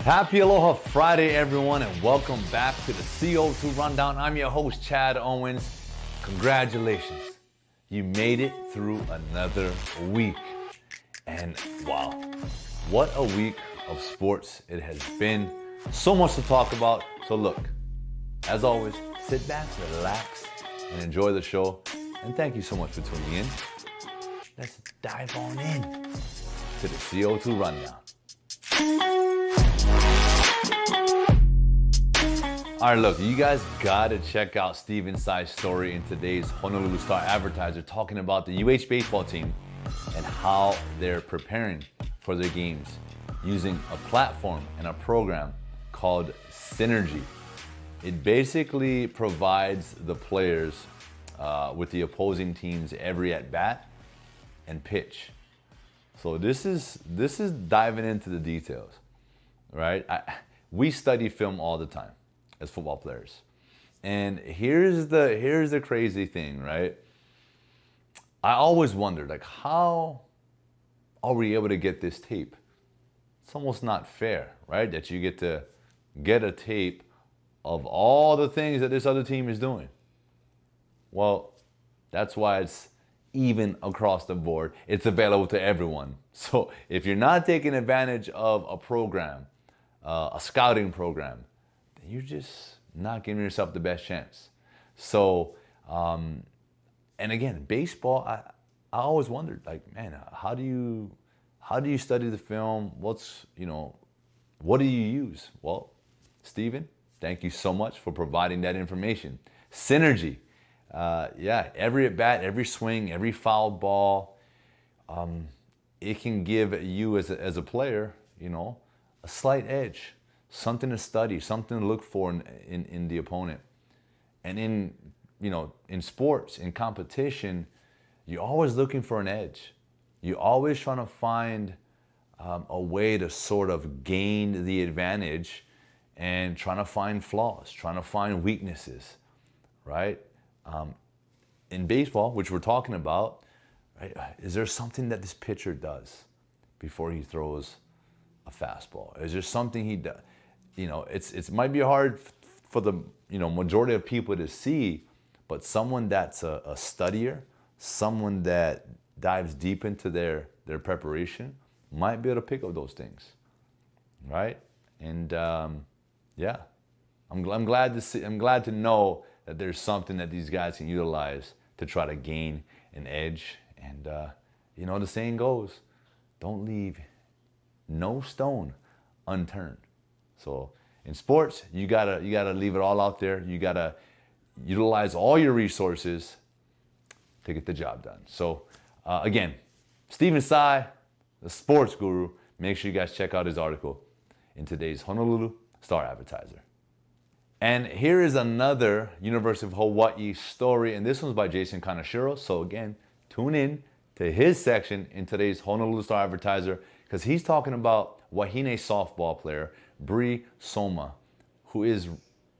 Happy Aloha Friday, everyone, and welcome back to the CO2 Rundown. I'm your host, Chad Owens. Congratulations. You made it through another week. And wow, what a week of sports it has been. So much to talk about. So look, as always, sit back, relax, and enjoy the show. And thank you so much for tuning in. Let's dive on in to the CO2 Rundown. All right, look, you guys gotta check out Stephen Tsai's story in today's Honolulu Star-Advertiser talking about the UH baseball team and how they're preparing for their games using a platform and a program called Synergy. It basically provides the players with the opposing teams every at-bat and pitch. So this is diving into the details, right? We study film all the time as football players. And here's the crazy thing, right? I always wondered, like, how are we able to get this tape? It's almost not fair, right? That you get to get a tape of all the things that this other team is doing. Well, that's why it's even across the board. It's available to everyone. So if you're not taking advantage of a program, a scouting program, you're just not giving yourself the best chance. So, and again, baseball, I always wondered, like, man, how do you study the film? what do you use? Well, Stephen, thank you so much for providing that information. Synergy, every at bat, every swing, every foul ball, it can give you as a player, a slight edge. Something to study, something to look for in the opponent. And in sports, in competition, you're always looking for an edge. You're always trying to find a way to sort of gain the advantage and trying to find flaws, trying to find weaknesses, right? In baseball, which we're talking about, right, is there something that this pitcher does before he throws a fastball? Is there something he does? It might be hard for the majority of people to see, but someone that's a studier, someone that dives deep into their preparation, might be able to pick up those things, right? And I'm glad to see. I'm glad to know that there's something that these guys can utilize to try to gain an edge. And the saying goes, "Don't leave no stone unturned." So in sports, you gotta leave it all out there. You gotta utilize all your resources to get the job done. So again, Stephen Tsai, the sports guru. Make sure you guys check out his article in today's Honolulu Star-Advertiser. And here is another University of Hawaii story, and this one's by Jason Kaneshiro. So again, tune in to his section in today's Honolulu Star-Advertiser because he's talking about Wahine softball player Bree Soma, who is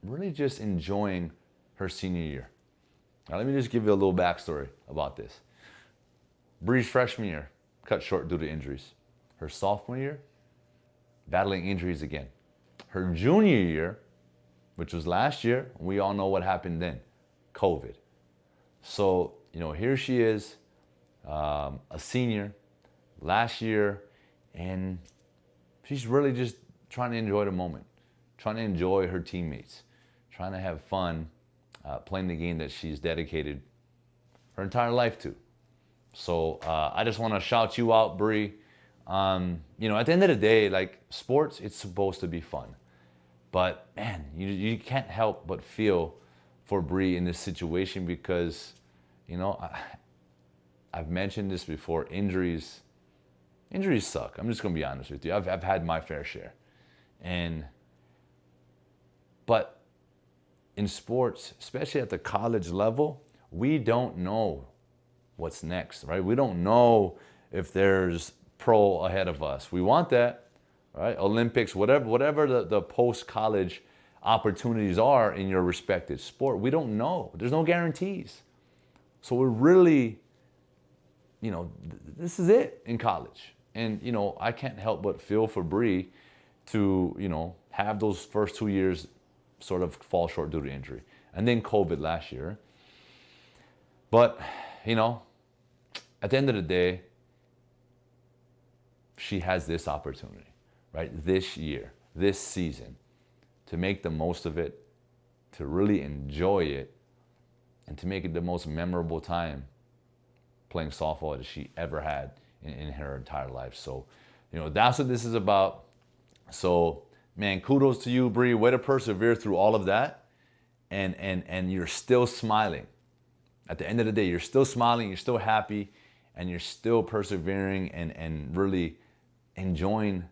really just enjoying her senior year. Now, let me just give you a little backstory about this. Bree's freshman year cut short due to injuries. Her sophomore year, battling injuries again. Her junior year, which was last year, we all know what happened then, COVID. So, here she is, a senior, last year, and she's really just trying to enjoy the moment, trying to enjoy her teammates, trying to have fun playing the game that she's dedicated her entire life to. So I just want to shout you out, Bree. At the end of the day, like sports, it's supposed to be fun. But man, you can't help but feel for Bree in this situation because, I've mentioned this before, injuries suck. I'm just going to be honest with you. I've had my fair share. But in sports, especially at the college level, we don't know what's next, right? We don't know if there's pro ahead of us. We want that, right? Olympics, whatever the post-college opportunities are in your respective sport, we don't know. There's no guarantees. So we're really, this is it in college. And, I can't help but feel for Bree to, have those first 2 years sort of fall short due to injury. And then COVID last year. But, at the end of the day, she has this opportunity, right? This year, this season, to make the most of it, to really enjoy it, and to make it the most memorable time playing softball that she ever had in her entire life. So, that's what this is about. So, man, kudos to you, Bree. Way to persevere through all of that. And you're still smiling. At the end of the day, you're still smiling, you're still happy, and you're still persevering and really enjoying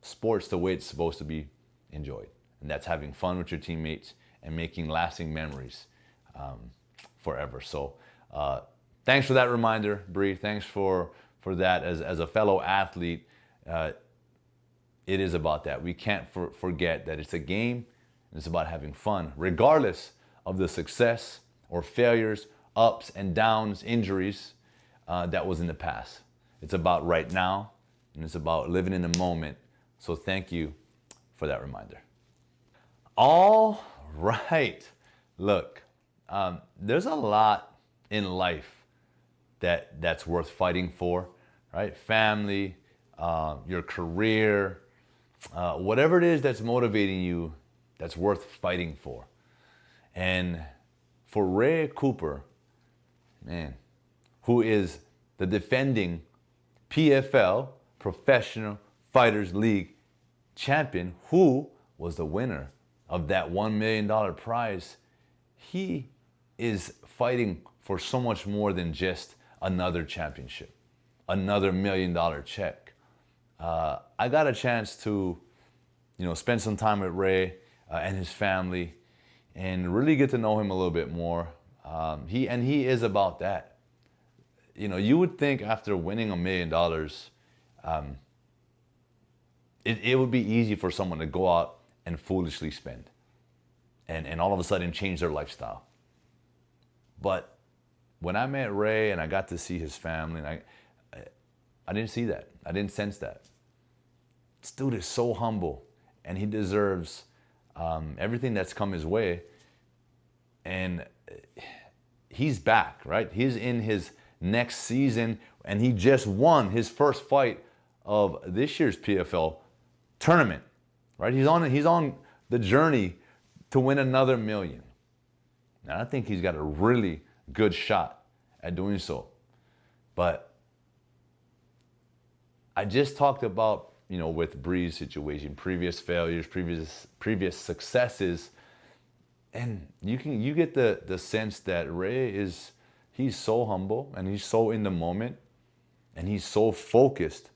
sports the way it's supposed to be enjoyed. And that's having fun with your teammates and making lasting memories forever. So thanks for that reminder, Bree. Thanks for that. As a fellow athlete, it is about that. We can't forget that it's a game and it's about having fun, regardless of the success or failures, ups and downs, injuries that was in the past. It's about right now, and it's about living in the moment. So thank you for that reminder. All right. Look, there's a lot in life that's worth fighting for, right? Family, your career, whatever it is that's motivating you, that's worth fighting for. And for Ray Cooper, man, who is the defending PFL, Professional Fighters League champion, who was the winner of that $1 million prize, he is fighting for so much more than just another championship, another $1 million check. I got a chance to, spend some time with Ray and his family and really get to know him a little bit more. He is about that. You would think after winning $1 million, it would be easy for someone to go out and foolishly spend and all of a sudden change their lifestyle. But when I met Ray and I got to see his family, and I didn't see that. I didn't sense that. This dude is so humble, and he deserves everything that's come his way. And he's back, right? He's in his next season, and he just won his first fight of this year's PFL tournament, right? He's on the journey to win another $1 million. And I think he's got a really good shot at doing so. But I just talked about, with Bree's situation, previous failures, previous successes, and you get the sense that Ray he's so humble and he's so in the moment and he's so focused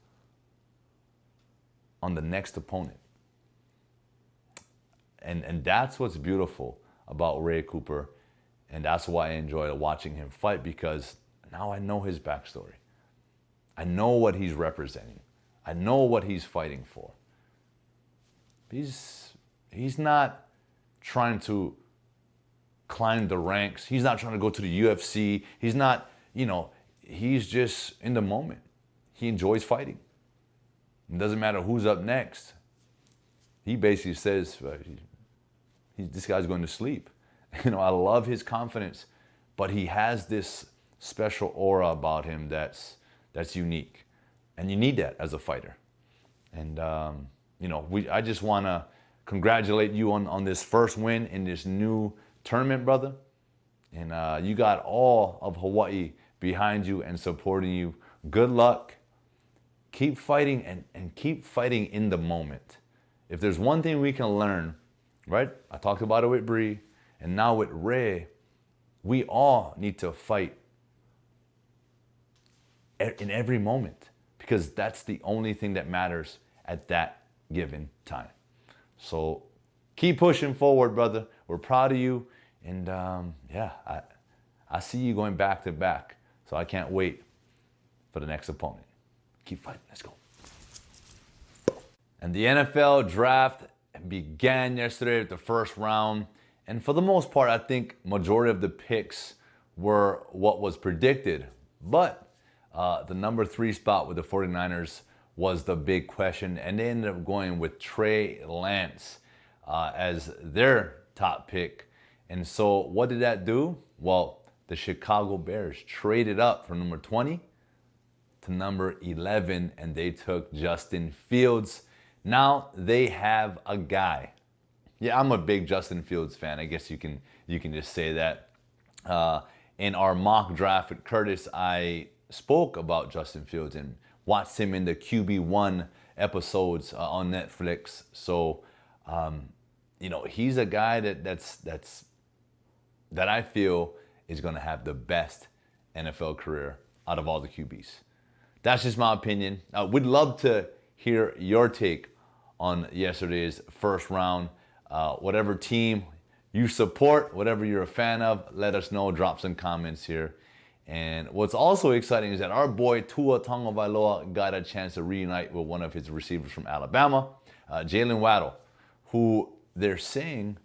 on the next opponent. And that's what's beautiful about Ray Cooper, and that's why I enjoy watching him fight, because now I know his backstory. I know what he's representing. I know what he's fighting for. He's not trying to climb the ranks. He's not trying to go to the UFC. He's not, he's just in the moment. He enjoys fighting. It doesn't matter who's up next. He basically says, this guy's going to sleep. I love his confidence, but he has this special aura about him that's unique. And you need that as a fighter. And, I just want to congratulate you on this first win in this new tournament, brother. And you got all of Hawaii behind you and supporting you. Good luck. Keep fighting and keep fighting in the moment. If there's one thing we can learn, right? I talked about it with Bree, and now with Ray, we all need to fight in every moment, because that's the only thing that matters at that given time. So keep pushing forward, brother. We're proud of you. And I see you going back to back. So I can't wait for the next opponent. Keep fighting. Let's go. And the NFL draft began yesterday with the first round. And for the most part, I think majority of the picks were what was predicted. But the number 3 spot with the 49ers was the big question, and they ended up going with Trey Lance as their top pick. And so what did that do? Well, the Chicago Bears traded up from number 20 to number 11, and they took Justin Fields. Now they have a guy. Yeah, I'm a big Justin Fields fan. I guess you can just say that. In our mock draft with Curtis, I spoke about Justin Fields and watched him in the QB1 episodes on Netflix. So, he's a guy that I feel is going to have the best NFL career out of all the QBs. That's just my opinion. We'd love to hear your take on yesterday's first round. Whatever team you support, whatever you're a fan of, let us know. Drop some comments here. And what's also exciting is that our boy Tua Tagovailoa got a chance to reunite with one of his receivers from Alabama, Jalen Waddle, who they're saying,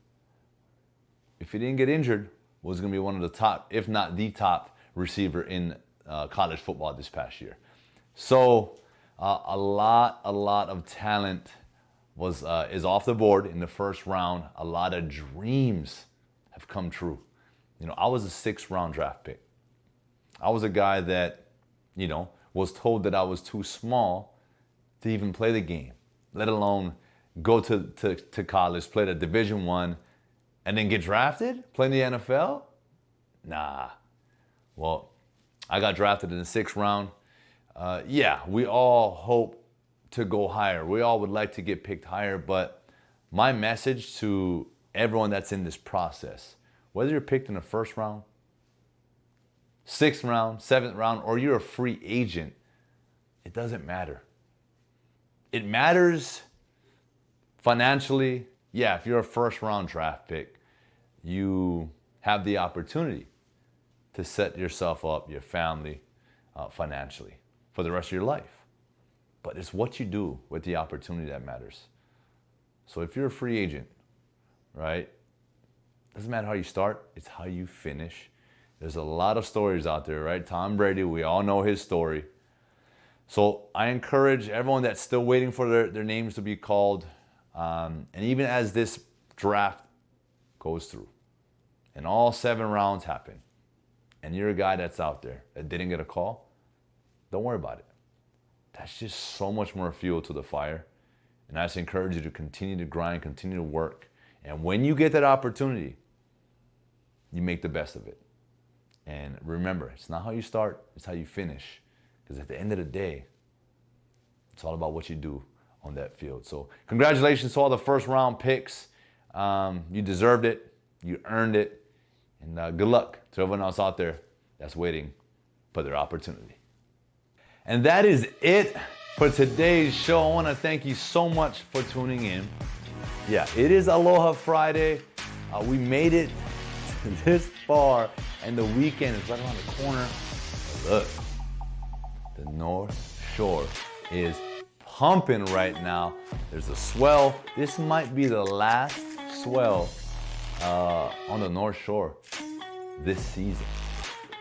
if he didn't get injured, was going to be one of the top, if not the top receiver in college football this past year. So a lot of talent is off the board in the first round. A lot of dreams have come true. I was a 6th round draft pick. I was a guy that, was told that I was too small to even play the game, let alone go to college, play the Division I, and then get drafted, play in the NFL? Nah. Well, I got drafted in the 6th round. We all hope to go higher. We all would like to get picked higher, but my message to everyone that's in this process, whether you're picked in the 1st round, 6th round, 7th round, or you're a free agent, it doesn't matter. It matters financially. Yeah, if you're a 1st round draft pick, you have the opportunity to set yourself up, your family, financially for the rest of your life. But it's what you do with the opportunity that matters. So if you're a free agent, right, doesn't matter how you start, it's how you finish. There's a lot of stories out there, right? Tom Brady, we all know his story. So I encourage everyone that's still waiting for their names to be called, and even as this draft goes through, and all 7 rounds happen, and you're a guy that's out there that didn't get a call, don't worry about it. That's just so much more fuel to the fire. And I just encourage you to continue to grind, continue to work. And when you get that opportunity, you make the best of it. And remember, it's not how you start, it's how you finish. Because at the end of the day, it's all about what you do on that field. So congratulations to all the 1st round picks. You deserved it. You earned it. And good luck to everyone else out there that's waiting for their opportunity. And that is it for today's show. I want to thank you so much for tuning in. Yeah, it is Aloha Friday. We made it this far, and the weekend is right around the corner. Look, the North Shore is pumping right now. There's a swell. This might be the last swell on the North Shore this season.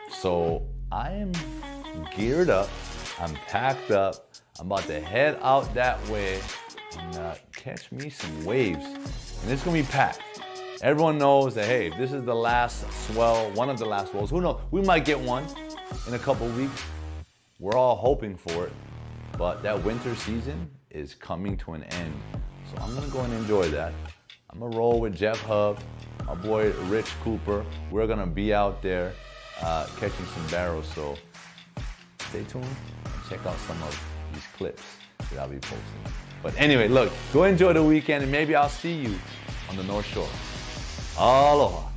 So I am geared up. I'm packed up. I'm about to head out that way and catch me some waves. And it's going to be packed. Everyone knows that, hey, if this is the last swell, one of the last swells, who knows? We might get one in a couple weeks. We're all hoping for it. But that winter season is coming to an end. So I'm going to go and enjoy that. I'm going to roll with Jeff Hub, my boy Rich Cooper. We're going to be out there catching some barrels. So stay tuned and check out some of these clips that I'll be posting. But anyway, look, go enjoy the weekend and maybe I'll see you on the North Shore. Aloha.